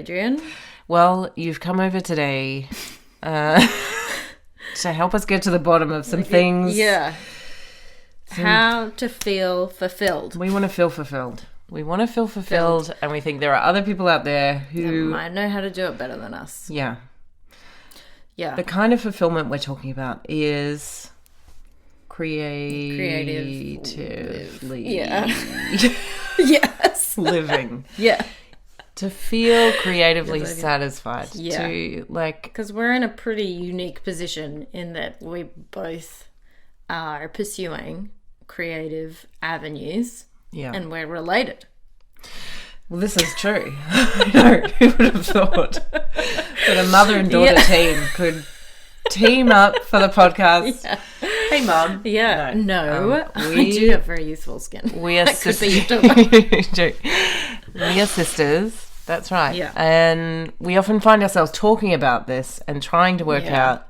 Adrienne. Well, you've come over today to help us get to the bottom of some things. Yeah. How to feel fulfilled. We want to feel fulfilled. And we think there are other people out there who might know how to do it better than us. Yeah. Yeah. The kind of fulfillment we're talking about is creatively. Yeah. Yes. Living. Yeah. To feel creatively satisfied. Yeah. Because we're in a pretty unique position in that we both are pursuing creative avenues. Yeah. And we're related. Well, this is true. I know. Who would have thought that a mother and daughter team could team up for the podcast? Yeah. Hey, Mum. Yeah. No. We do have very useful skin. We are sisters. We are sisters. That's right. Yeah. And we often find ourselves talking about this and trying to work out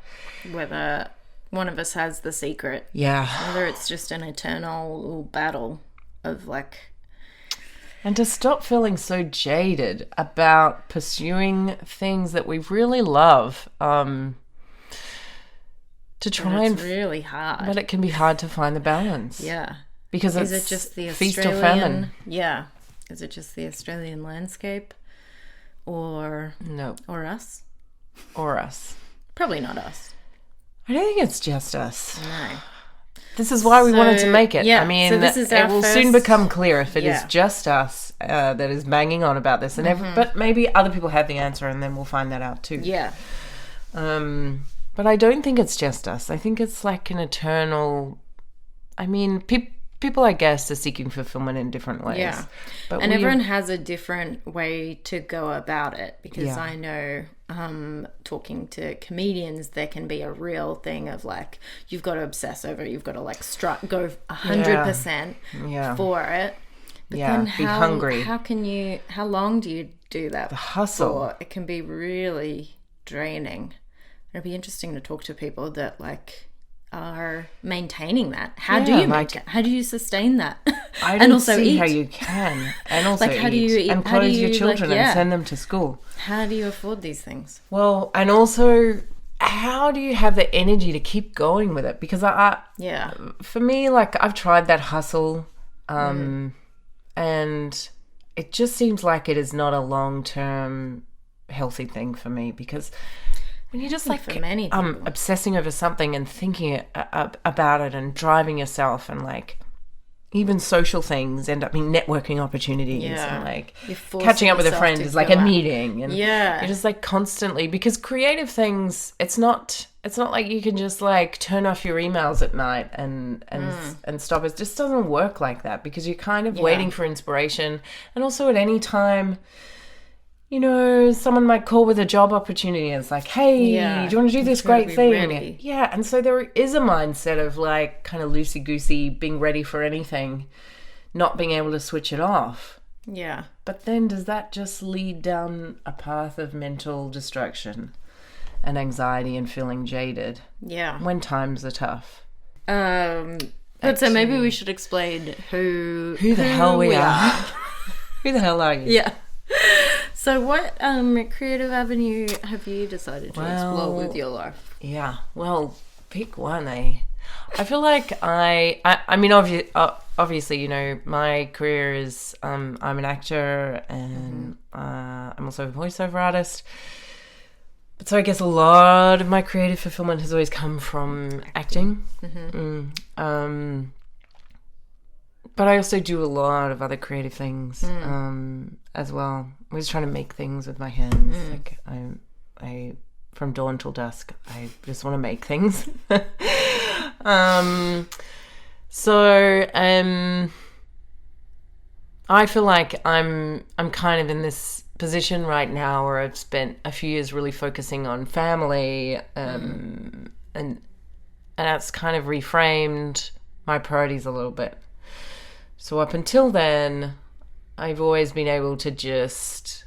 whether one of us has the secret. Yeah. Whether it's just an eternal battle of and to stop feeling so jaded about pursuing things that we really love. To try it's really hard. But it can be hard to find the balance. Yeah. Because is it just the feast Australian, or famine? Yeah. Is it just the Australian landscape? Or us? Or us. Probably not us. I don't think it's just us. No. This is why we wanted to make it. Yeah, I mean, so this is it will soon become clear if it is just us that is banging on about this. And but maybe other people have the answer and then we'll find that out too. Yeah. But I don't think it's just us. I think it's like an eternal... I mean, people, I guess, are seeking fulfillment in different ways. Yeah. But and everyone has a different way to go about it. Because I know, talking to comedians, there can be a real thing of you've got to obsess over it. You've got to go 100% for it. But then be hungry. How long do you do that? The hustle. For? It can be really draining. It'd be interesting to talk to people that are maintaining that. How do you how do you sustain that? I don't see how you can. And also how do you eat? And clothe your children and send them to school. How do you afford these things? Well, and also how do you have the energy to keep going with it? Because for me, I've tried that hustle and it just seems like it is not a long-term healthy thing for me because when you're just for many people. Obsessing over something and thinking about it and driving yourself and even social things end up being networking opportunities and catching up with a friend is a meeting and you're just constantly, because creative things, it's not like you can just turn off your emails at night and stop. It just doesn't work like that because you're kind of waiting for inspiration. And also at any time, someone might call with a job opportunity and it's hey, do you want to do this great thing? Ready. Yeah, and so there is a mindset of kind of loosey-goosey, being ready for anything, not being able to switch it off. Yeah. But then does that just lead down a path of mental distraction and anxiety and feeling jaded? Yeah. When times are tough. But so maybe we should explain who the hell we are. Who the hell are you? Yeah. So what creative avenue have you decided to explore with your life? Yeah, well, pick one, eh? I feel like I mean, obviously, my career is, I'm an actor and I'm also a voiceover artist. But so I guess a lot of my creative fulfillment has always come from acting. But I also do a lot of other creative things as well. I was trying to make things with my hands. I from dawn till dusk, I just want to make things. I feel like I'm kind of in this position right now where I've spent a few years really focusing on family, and that's kind of reframed my priorities a little bit. So up until then, I've always been able to just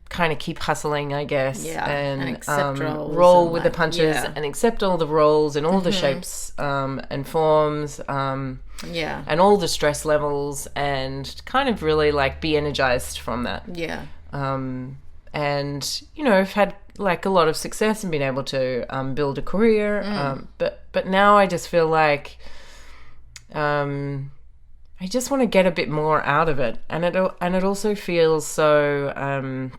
kind of keep hustling, I guess, and accept roles roll and with the punches and accept all the roles and all the shapes and forms, and all the stress levels, and kind of really be energized from that. And, you know, I've had like a lot of success and been able to build a career. But now I just feel like I just want to get a bit more out of it. And it also feels so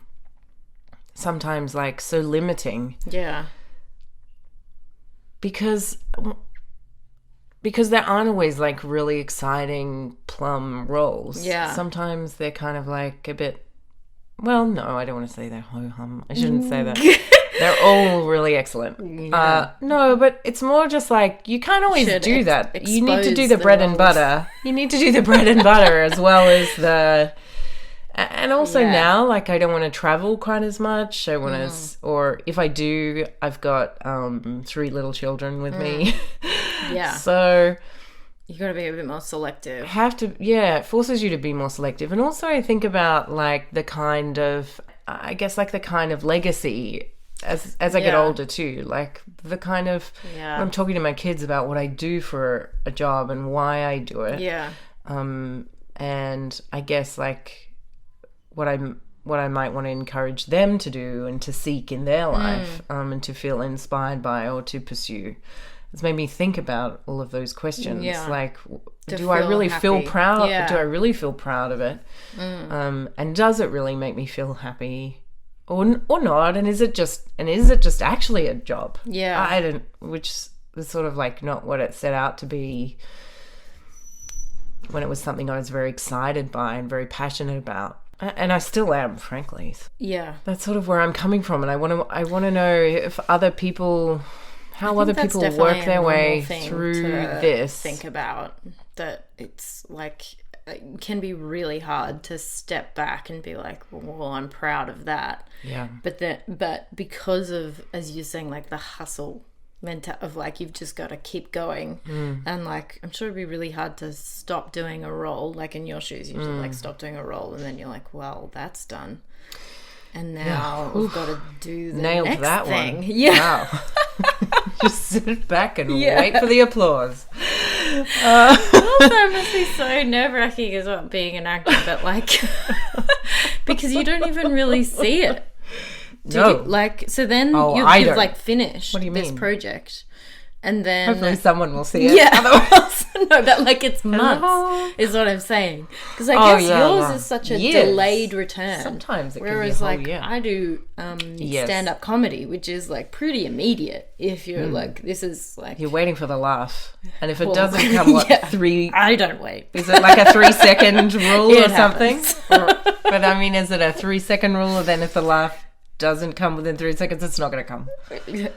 sometimes like so limiting. Yeah. Because there aren't always like really exciting plum roles. Yeah. Sometimes they're kind of like a bit, well, no, I don't want to say they're ho-hum. I shouldn't say that. They're all really excellent. Yeah. No, but it's more just like, you can't always do that. You need to do the bread and butter. You need to do the bread and butter as well as the... And also now, like, I don't want to travel quite as much. I want to... Or if I do, I've got 3 little children with me. Yeah. So... You got to be a bit more selective. It forces you to be more selective. And also I think about like the kind of, I guess like the kind of legacy as I get older too. Like the kind of, when I'm talking to my kids about what I do for a job and why I do it. Yeah. And I guess like what I might want to encourage them to do and to seek in their life, and to feel inspired by or to pursue. It's made me think about all of those questions. Yeah. Like, do I really feel proud? Yeah. Do I really feel proud of it? And does it really make me feel happy, or not? And is it just actually a job? Yeah, which was sort of like not what it set out to be when it was something I was very excited by and very passionate about. And I still am, frankly. Yeah, that's sort of where I'm coming from, and I want to know if other people. How other people work their way through this. Think about that. It's like it can be really hard to step back and be like, well, I'm proud of that. Yeah. But because of, as you're saying, like the hustle mentality of like you've just got to keep going, and like I'm sure it'd be really hard to stop doing a role. Like in your shoes, you just like stop doing a role, and then you're like, well, that's done. And now we've got to do the next that thing. One. Yeah. Wow. Just sit back and wait for the applause. Also, it must be so nerve-wracking as well being an actor, but like, because you don't even really see it. So then you've like finished this project. And then hopefully someone will see it. Yeah, otherwise, no, but like it's months is what I'm saying. Because I guess yours is such a delayed return. Sometimes it whereas can be a whole year. I do stand-up comedy, which is like pretty immediate. If you're like, this is like you're waiting for the laugh, and if it doesn't come, 3? I don't wait. Is it like a 3-second rule or something? But I mean, is it a 3-second rule? And then if the laugh doesn't come within 3 seconds, it's not going to come.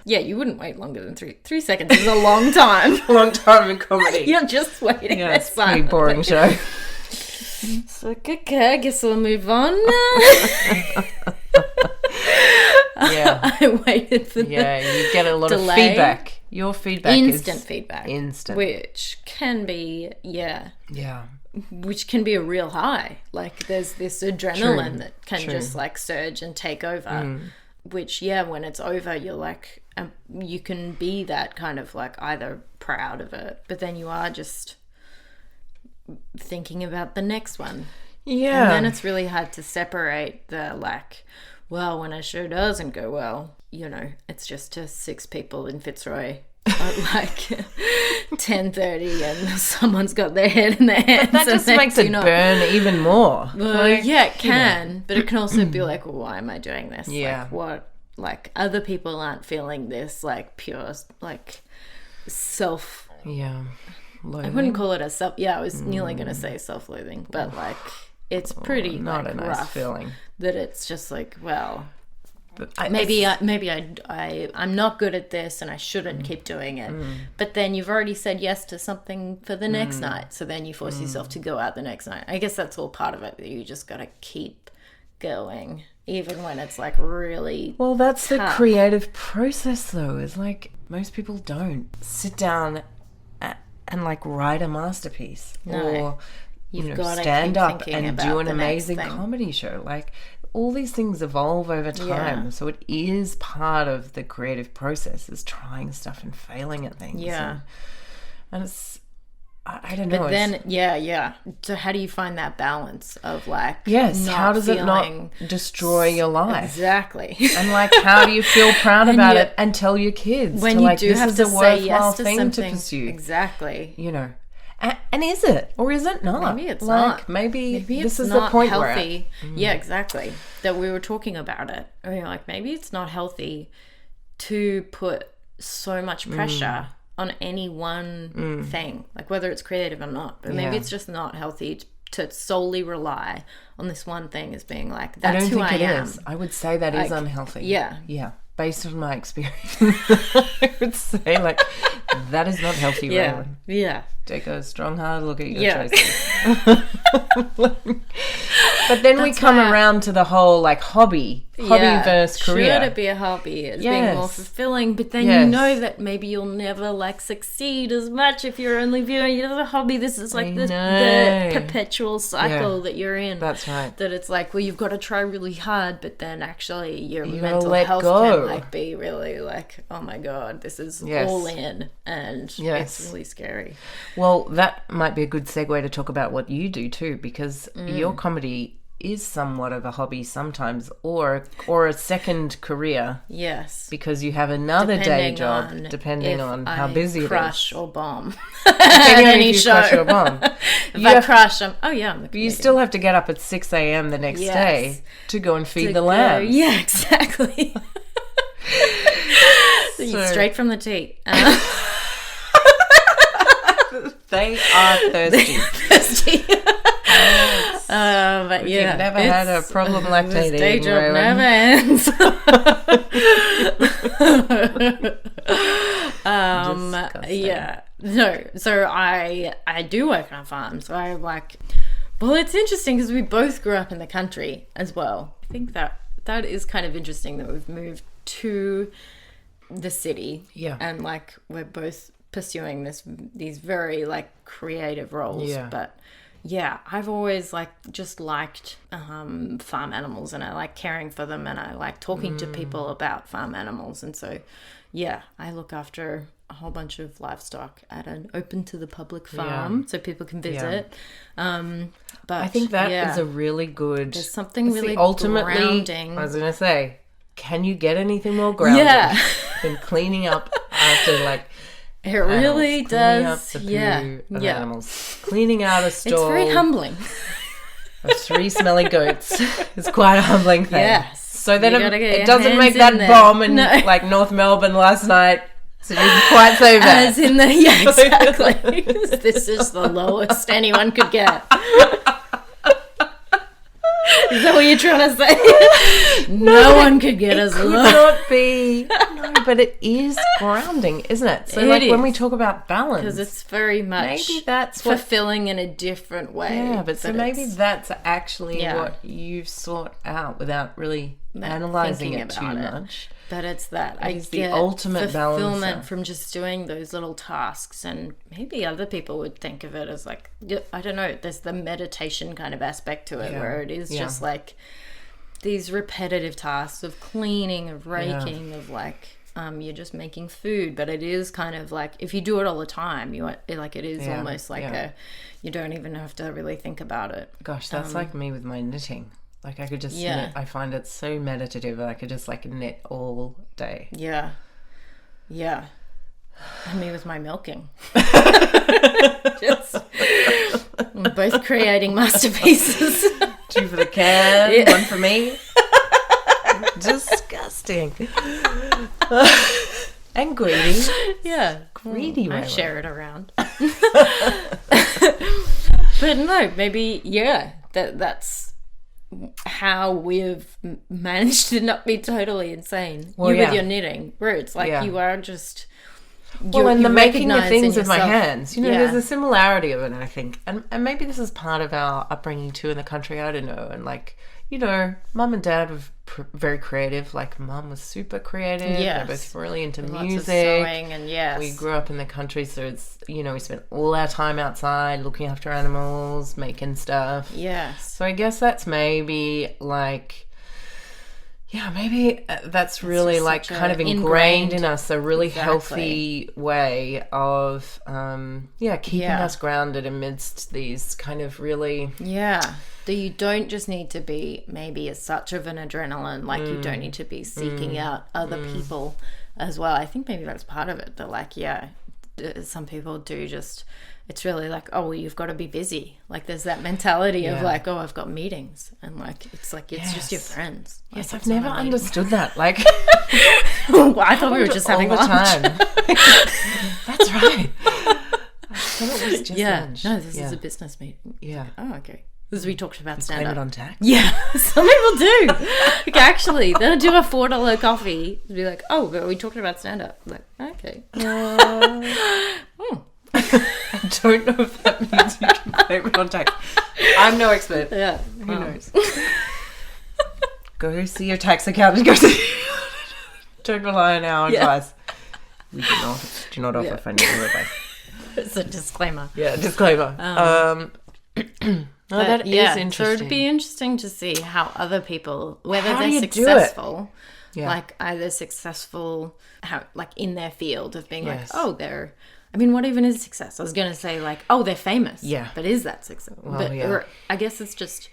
Yeah, you wouldn't wait longer than 3 seconds. Is a long time. Long time in comedy. You're just waiting. Yeah, it's a pretty boring show. It's like, okay, I guess we'll move on. Yeah. I waited for you get a lot of feedback. Your feedback instant feedback. Instant. Which can be, which can be a real high. Like there's this adrenaline that can just like surge and take over, which when it's over you're like you can be that kind of like either proud of it, but then you are just thinking about the next one. And then it's really hard to separate the like, well, when a show doesn't go well, you know, it's just to 6 people in Fitzroy at like 10:30 and someone's got their head in their hands. But that just makes it burn even more. Well, it can, but it can also be like, well, why am I doing this? Yeah. Like, what? Like other people aren't feeling this like pure like self. Yeah. Loathing. I wouldn't call it a self. Yeah, I was nearly going to say self-loathing, but like it's pretty not like, a nice rough feeling. That it's just like, well. Maybe I'm not good at this and I shouldn't keep doing it. But then you've already said yes to something for the next night, so then you force yourself to go out the next night. I guess that's all part of it, that you just got to keep going even when it's like really that's tough. The creative process though, is like most people don't sit down and like write a masterpiece or stand up and do an amazing comedy show. Like all these things evolve over time, so it is part of the creative process, is trying stuff and failing at things. And I don't know. But then, yeah. So how do you find that balance of like, yes, how does it not destroy your life? Exactly. And like, how do you feel proud about it and tell your kids when to, you like, do this have is to a say worthwhile yes to thing something to pursue? Exactly. You know, and is it or is it not? Maybe it's like, not. Maybe this is not the point healthy. we're at. Yeah, exactly. That we were talking about it. I mean, like maybe it's not healthy to put so much pressure on any one thing, like whether it's creative or not. But maybe it's just not healthy to solely rely on this one thing as being like, that's who I am. I don't think it is. I would say that is unhealthy. Yeah. Yeah. Based on my experience, I would say like that is not healthy. Yeah. Raewyn. Yeah. Take a strong hard look at your choices. But then we come around to the whole like hobby versus career. Should it be a hobby? It's being more fulfilling, but then you know that maybe you'll never like succeed as much if you're only viewing it as a hobby. This is like the perpetual cycle that you're in. That's right. That it's like, well, you've got to try really hard, but then actually your mental health can like be really like, oh my god, this is all in, and it's really scary. Well, that might be a good segue to talk about what you do too, because your comedy is somewhat of a hobby sometimes, or a second career. Yes, because you have another day job, depending on how busy it is. Crush or bomb any show. Crush or bomb. If I crush, I'm the you still have to get up at 6 a.m. the next day to go and feed the lambs. Yeah, exactly. Straight from the teat. They are thirsty. But you've never had a problem lactating. This day job never ends. Yeah. No. So I do work on a farm. So I like. Well, it's interesting because we both grew up in the country as well. I think that is kind of interesting that we've moved to the city. Yeah. And like we're both pursuing these very like creative roles. Yeah. But yeah, I've always like just liked farm animals, and I like caring for them, and I like talking to people about farm animals. And so yeah, I look after a whole bunch of livestock at an open to the public farm so people can visit. But I think that is a really good, there's something really ultimately grounding. I was gonna say, can you get anything more grounding than cleaning up after like it really does. Cleaning up the poo of animals. Cleaning out a stall. It's very humbling. Of 3 smelly goats is quite a humbling thing. Yes. So then it doesn't make that bomb in like North Melbourne last night. So you can quite say that. As in exactly. This is the lowest anyone could get. Is that what you're trying to say? No one could get as low. It could not be. No, but it is grounding, isn't it? So like when we talk about balance. Because it's very much maybe that's fulfilling in a different way. Yeah, but so maybe that's actually what you've sought out without really analysing it too much. But it's that I get the ultimate fulfillment from just doing those little tasks, and maybe other people would think of it as like, I don't know, there's the meditation kind of aspect to it where it is just like these repetitive tasks of cleaning, of raking, of like you're just making food. But it is kind of like if you do it all the time, it is almost like you don't even have to really think about it. Gosh, that's like me with my knitting. Like I could just knit. I find it so meditative. I could just like knit all day. Yeah. Yeah. And me with my milking. We're both creating masterpieces. 2 for the can, 1 for me. Disgusting. And greedy. Yeah. Greedy. I share it around. But no, maybe, that's how we've managed to not be totally insane. With your knitting, where it's like you are just and the making the things with my hands, there's a similarity of it, I think, and maybe this is part of our upbringing too in the country. I don't know. And like, mum and dad were very creative. Like mum was super creative. They're both really into music. Lots of sewing, and we grew up in the country, so it's we spent all our time outside looking after animals, making stuff. So I guess that's maybe like Yeah, maybe that's really like kind of ingrained in us, a really healthy way of, keeping us grounded amidst these kind of really... Yeah. That you don't just need to be maybe as such of an adrenaline, like you don't need to be seeking out other people as well. I think maybe that's part of it. That like, some people do just... It's really like, oh, well, you've got to be busy. Like, there's that mentality of like, oh, I've got meetings. And like, it's just your friends. Like, yes, I've never understood that. Like, well, I thought we were just having lunch. Time. That's right. I thought it was just lunch. No, this is a business meeting. Yeah. Oh, okay. Because we talked about stand-up. Blame it on tax? Yeah, some people do. Like, actually, they'll do a $4 coffee and be like, oh, but we talked about stand-up. I'm like, okay. I don't know if that means you can blame it on tax. I'm no expert. Yeah, who knows? Go see your tax accountant. Don't rely on our advice. We do not offer financial advice. It's a disclaimer. Yeah, disclaimer. That is interesting. So it'd be interesting to see how other people, whether they're successful, like either successful, like in their field of being like, oh, they're... I mean, what even is success? I was going to say like, oh, they're famous. Yeah. But is that success? Well, or I guess it's just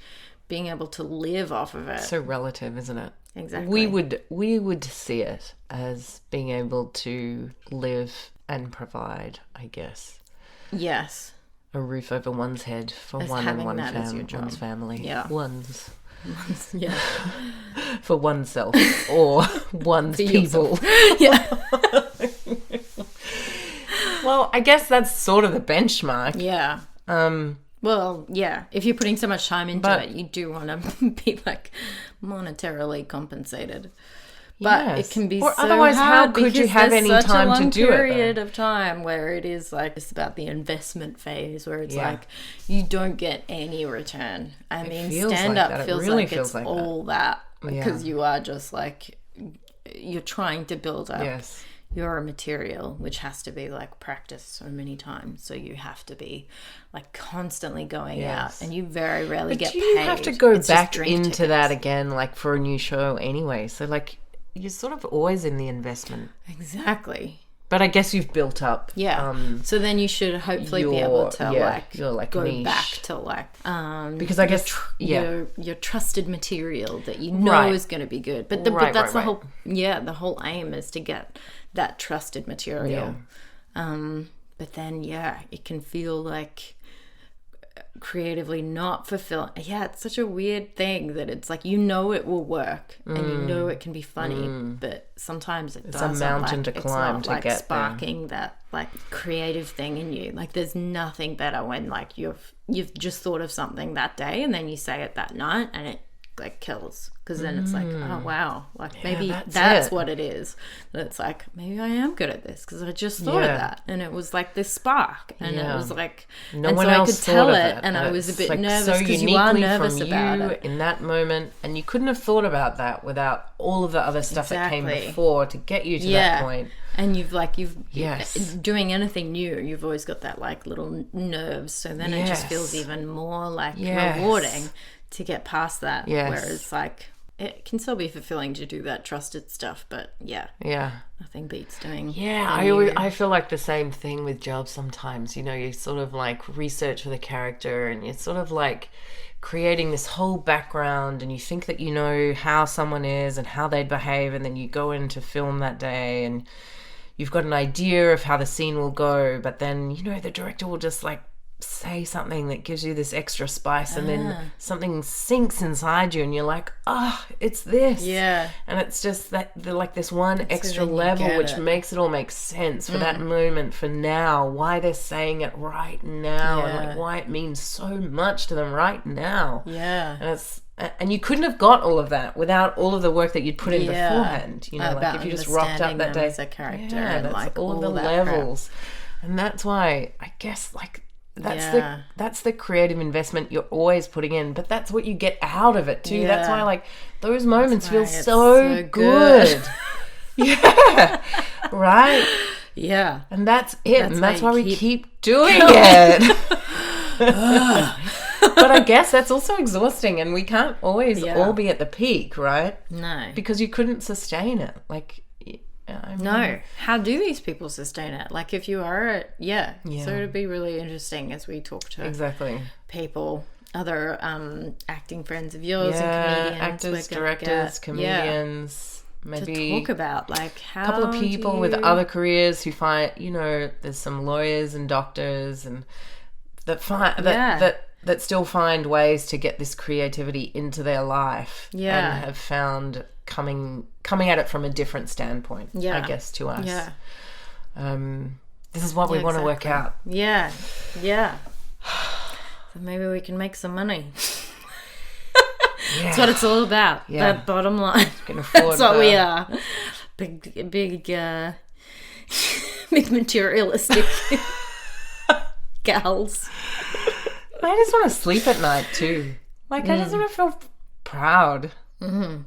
being able to live off of it. So relative, isn't it? Exactly. We would see it as being able to live and provide, I guess. Yes. A roof over one's head for as one and one one's family. Yeah. One's. Yeah. For oneself or one's people. Yeah. Well, I guess that's sort of the benchmark. Yeah. Well, yeah. If you're putting so much time into it, you do want to be like monetarily compensated. But it can be so otherwise, how could you have any time to do it? Period of time where it is like it's about the investment phase, where it's like you don't get any return. I mean, stand up feels like it's all that because you are just like you're trying to build up. Yes. Your material, which has to be like practiced so many times, so you have to be like constantly going out, and you very rarely get paid. Do you have to go back into that again, like for a new show anyway? So like you're sort of always in the investment. Exactly. But I guess you've built up. Yeah. So then you should hopefully be able to go niche. back to because I guess your trusted material that you know is going to be good. But that's the whole the whole aim is to get that trusted material. Yeah. But then it can feel like creatively not fulfilling. Yeah, it's such a weird thing that it's like, you know, it will work and you know it can be funny, but sometimes it's a mountain to climb to get sparking that like creative thing in you. Like there's nothing better when like you've just thought of something that day and then you say it that night and it like kills, because then it's like, oh wow, like maybe that's what it is. That it's like, maybe I am good at this because I just thought of that, and it was like this spark, and it was like no one else could tell it, and I was a bit nervous because you are nervous about it in that moment, and you couldn't have thought about that without all of the other stuff that came before to get you to that point. And you've doing anything new, you've always got that like little nerves, so then it just feels even more like rewarding to get past that. Whereas like it can still be fulfilling to do that trusted stuff, but nothing beats doing I feel like the same thing with jobs sometimes. You know, you sort of like research for the character and you're sort of like creating this whole background and you think that you know how someone is and how they'd behave, and then you go in to film that day and you've got an idea of how the scene will go, but then, you know, the director will just like say something that gives you this extra spice, and then something sinks inside you and you're like, oh, it's this. And it's just that like this one extra level which makes it all make sense for that moment, for now, why they're saying it right now, and like why it means so much to them right now. And you couldn't have got all of that without all of the work that you'd put in beforehand, you know, like if you just rocked up that day as a character and like all the levels crap. And that's why I guess like that's the creative investment you're always putting in, but that's what you get out of it too. That's why like those moments feel so good. Right. And that's it. And that's why we keep doing it. But I guess that's also exhausting, and we can't always all be at the peak, right? No. Because you couldn't sustain it. Like, no. How do these people sustain it? Like, if you are So it'd be really interesting as we talk to people, other acting friends of yours and comedians. Actors, directors, comedians. Maybe to talk about, like, how a couple of people with other careers who find, there's some lawyers and doctors and that still find ways to get this creativity into their life and have found coming at it from a different standpoint, I guess, to us. Yeah. This is what we want to work out. Yeah. Yeah. So maybe we can make some money. That's what it's all about. Yeah. That bottom line. That's what we are. Big materialistic gals. I just want to sleep at night too. Like, I just want to feel proud. Mm-hmm.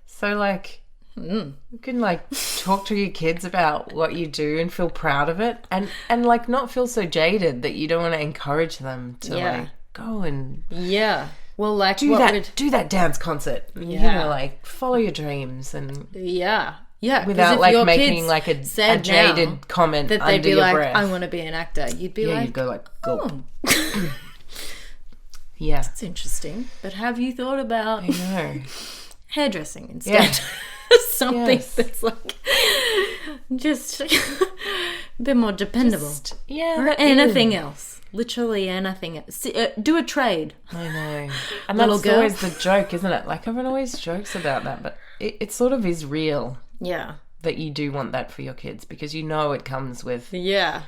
So, like, you can, like, talk to your kids about what you do and feel proud of it. And like, not feel so jaded that you don't want to encourage them to, like, go and... Yeah. Well, like, do that dance concert. Yeah. Like, follow your dreams and... Yeah. Yeah. Without, like, making, like, a jaded comment that they'd be like, breath. I want to be an actor. You'd be like... Yeah, you'd go like, gulp. Oh. Yeah. That's interesting. But have you thought about... I know. Hairdressing instead? Yeah. Something that's, like, just a bit more dependable. Or anything else. Literally anything. Do a trade. I know. And that's always the joke, isn't it? Like, everyone always jokes about that, but it sort of is real. Yeah. That you do want that for your kids, because you know it comes with... Yeah.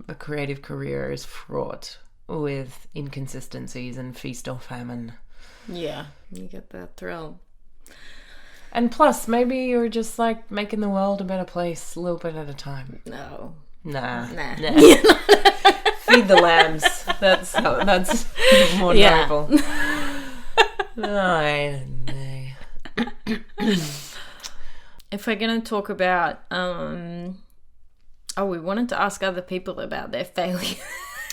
A creative career is fraught with inconsistencies and feast or famine. Yeah. You get that thrill. And plus, maybe you're just, like, making the world a better place a little bit at a time. No. Nah. Feed the lambs. That's more noble. I don't know. If we're going to talk about, we wanted to ask other people about their failures.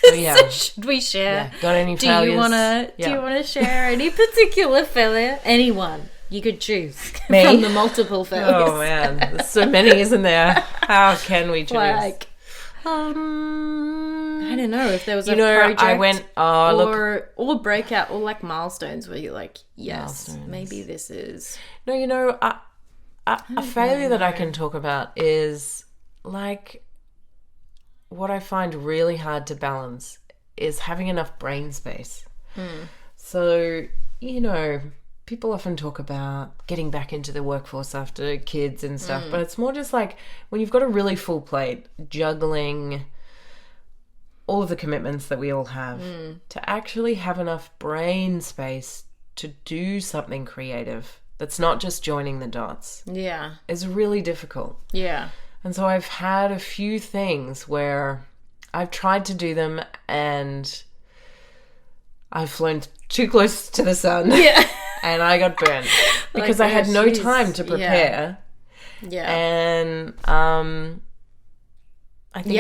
Oh, yeah. Should we share? Yeah. Got any failures? Do you want to share any particular failure? Anyone you could choose Me? From the multiple failures. Oh man, there's so many, isn't there? How can we choose? Like, I don't know if there was a project I went, or breakout or like milestones where you're like, yes, maybe this is. No, a failure that I can talk about is like what I find really hard to balance is having enough brain space. So, people often talk about getting back into the workforce after kids and stuff, but it's more just like when you've got a really full plate, juggling all of the commitments that we all have, to actually have enough brain space to do something creative that's not just joining the dots. Yeah. Is really difficult. Yeah. And so I've had a few things where I've tried to do them and I've flown too close to the sun. Yeah. And I got burnt because I had no time to prepare. Yeah. And I think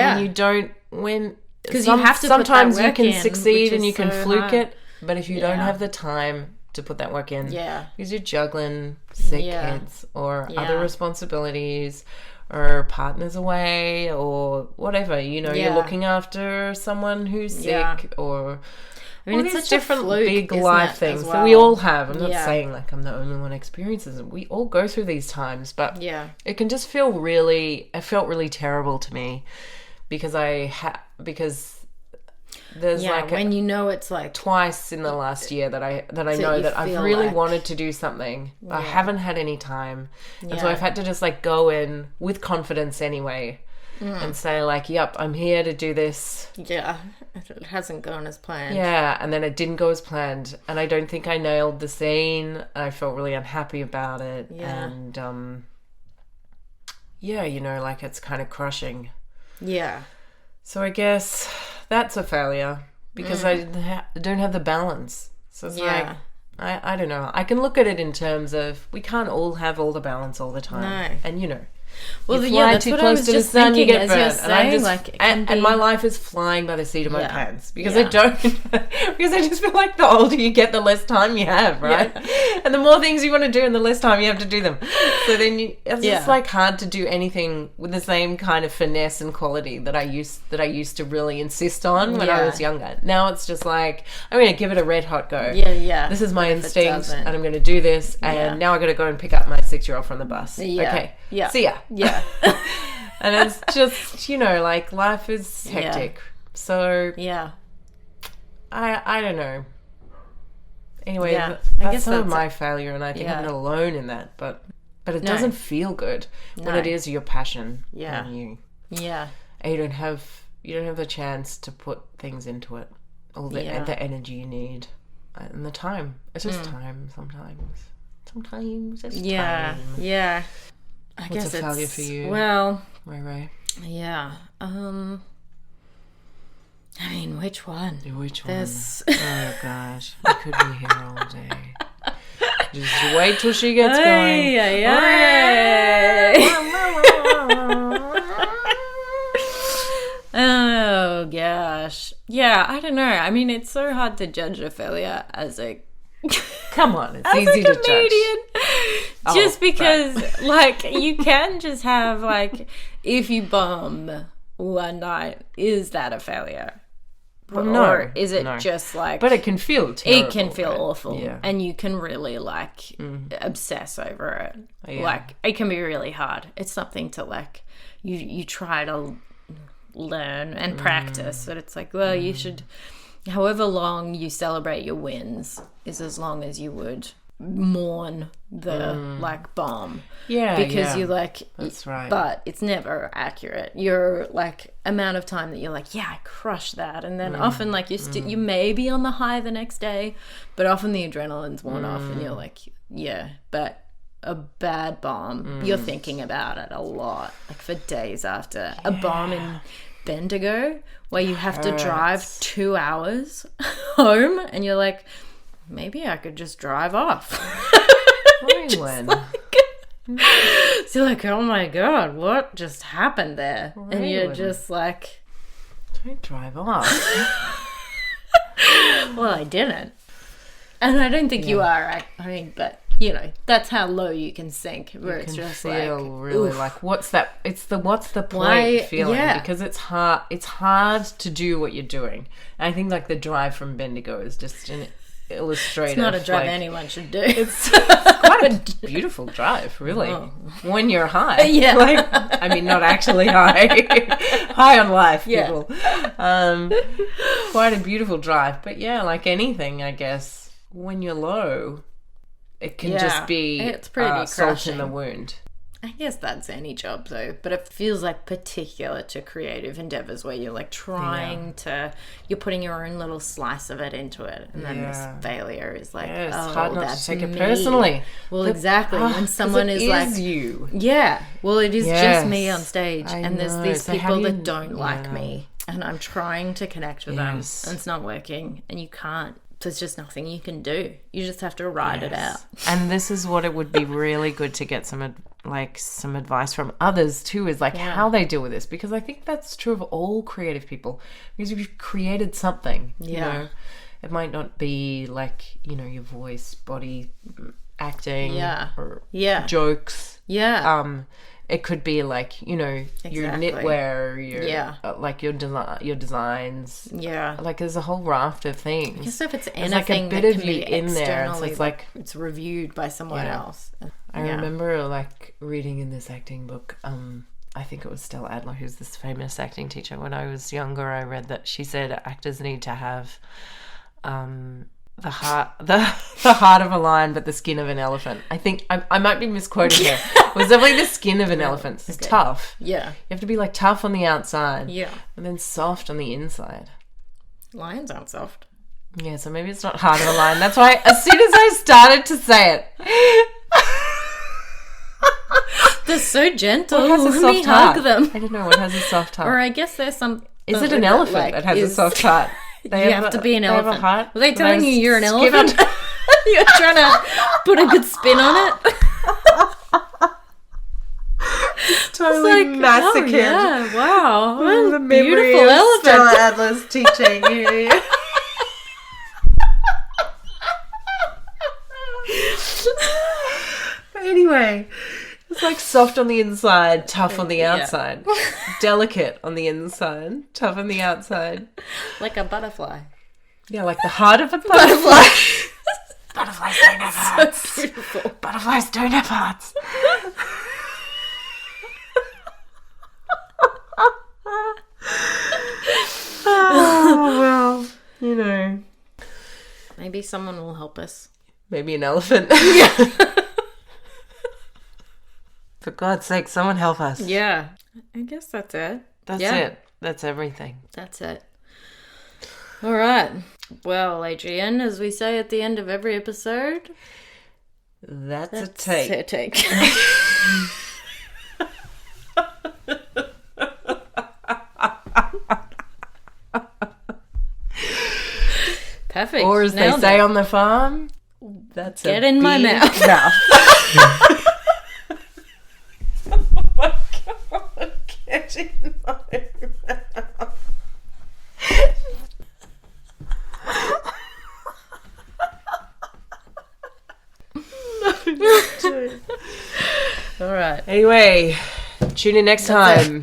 because you have to sometimes you can succeed and you can fluke it, but if you don't have the time to put that work in, because you're juggling sick kids or other responsibilities or partners away or whatever, you're looking after someone who's sick or... I mean, it's such different fluke, big life things that we all have. I'm not saying like I'm the only one experiences it. We all go through these times, but it can just feel it felt really terrible to me because because there's like when it's like twice in the last year that I know that I've really wanted to do something, but I haven't had any time, and so I've had to just like go in with confidence anyway. And say like, yep, I'm here to do this. Yeah, it hasn't gone as planned. Yeah, and then it didn't go as planned. And I don't think I nailed the scene. And I felt really unhappy about it. Yeah. And, like it's kind of crushing. Yeah. So I guess that's a failure because I don't have the balance. So it's like, I don't know. I can look at it in terms of we can't all have all the balance all the time. No. And, Well, you fly that's too what close I was to the just sun, you thinking get as you're burnt. And I'm saying, just, like, and my life is flying by the seat of my pants because I Yeah. don't, because I just feel like the older you get, the less time you have, right? Yeah. And the more things you want to do, and the less time you have to do them. So then it's just like hard to do anything with the same kind of finesse and quality that I used to really insist on when I was younger. Now it's just like, I'm going to give it a red hot go. Yeah. This is my instinct, and I'm going to do this. And now I got to go and pick up my 6-year-old from the bus. Yeah. Okay. Yeah. See ya. Yeah. And it's just, like life is hectic. So Yeah. I don't know. Anyway, I that's guess some of that's my failure, and I think I'm not alone in that. But it doesn't feel good when it is your passion. Yeah. And you don't have the chance to put things into it, all the energy you need, and the time. It's just time sometimes. Sometimes it's time. Yeah. What's a failure for you? Well, Ray. Yeah. I mean, which one? Which one? Oh gosh, we could be here all day. Just wait till she gets going. Oh gosh. Yeah, I don't know. I mean, it's so hard to judge a failure as a come on, it's easy to judge. Just because like you can just have like if you bomb one night, is that a failure? Well, no. Or is it just like... But it can feel terrible. It can feel awful. Yeah. And you can really like obsess over it. Yeah. Like it can be really hard. It's something to like you try to learn and practice. But it's like, well, you should... However long you celebrate your wins is as long as you would mourn the like bomb. Yeah. Because you like... That's right. But it's never accurate. Your like amount of time that you're like, yeah, I crushed that. And then often like you may be on the high the next day, but often the adrenaline's worn off and you're like, yeah, but a bad bomb, you're thinking about it a lot. Like for days after. A bomb in Bendigo where you have to drive 2 hours home and you're like, maybe I could just drive off. So you're like, oh my god, what just happened there? And you're just like, don't drive off. well, I didn't. And I don't think you are. I mean, but you know, that's how low you can sink. Where it's just feel like, really like, what's that? It's the what's the point feeling because it's hard. It's hard to do what you're doing. And I think like the drive from Bendigo is just an illustrative. It's not a drive anyone should do. It's quite a beautiful drive, really. When you're high. Yeah. Like, I mean, not actually high. High on life, people. Quite a beautiful drive. But yeah, like anything, I guess, when you're low, it can just be it's pretty salt in the wound. I guess that's any job though, but it feels like particular to creative endeavors where you're like trying to, you're putting your own little slice of it into it, and then this failure is like, it's hard not to take it me. personally. Well, exactly. When someone is like, you. Yeah, well, it is just me on stage, and there's these people that don't like me, and I'm trying to connect with them, and it's not working, and you can't. There's just nothing you can do. You just have to ride it out. And this is what it would be really good to get some advice from others too, is like how they deal with this, because I think that's true of all creative people, because if you've created something, you know, it might not be like, you know, your voice, body, acting, or jokes. It could be like, you know, your knitwear, your like your designs. Yeah. Like there's a whole raft of things. I guess if it's anything like a bit of you in there, so it's like it's reviewed by someone else. I remember like reading in this acting book, I think it was Stella Adler, who's this famous acting teacher. When I was younger, I read that she said actors need to have the heart of a lion but the skin of an elephant. I think I might be misquoting here. It was definitely the skin of an elephant. It's tough. You have to be like tough on the outside and then soft on the inside. Lions aren't soft. Yeah, so maybe it's not heart of a lion. That's why as soon as I started to say it, they're so gentle. What has a Let me soft heart? hug them. I don't know what has a soft heart. Or I guess there's some... Is it an elephant that has a soft heart? You have to be an elephant. Have a heart? Were they telling you you're an elephant? You're trying to put a good spin on it? Totally massacred. Oh, yeah, wow. Well, the memory beautiful of elephant. Stella Adler's teaching you. But anyway, it's like soft on the inside, tough on the outside. Yeah. Delicate on the inside, tough on the outside. Like a butterfly. Yeah, like the heart of a butterfly. Butterflies don't have hearts. So beautiful. Butterflies don't have hearts. Oh, well, you know. Maybe someone will help us. Maybe an elephant. For God's sake, someone help us. Yeah. I guess that's it. That's it. That's everything. That's it. All right. Well, Adrienne, as we say at the end of every episode, that's a take. A take. Perfect. Or as Nailed they say it. on the farm, that's get a in my mouth. Oh my God. Get in my mouth. All right. Anyway, tune in next time.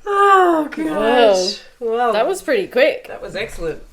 Oh, gosh. Whoa. Well, that was pretty quick. That was excellent.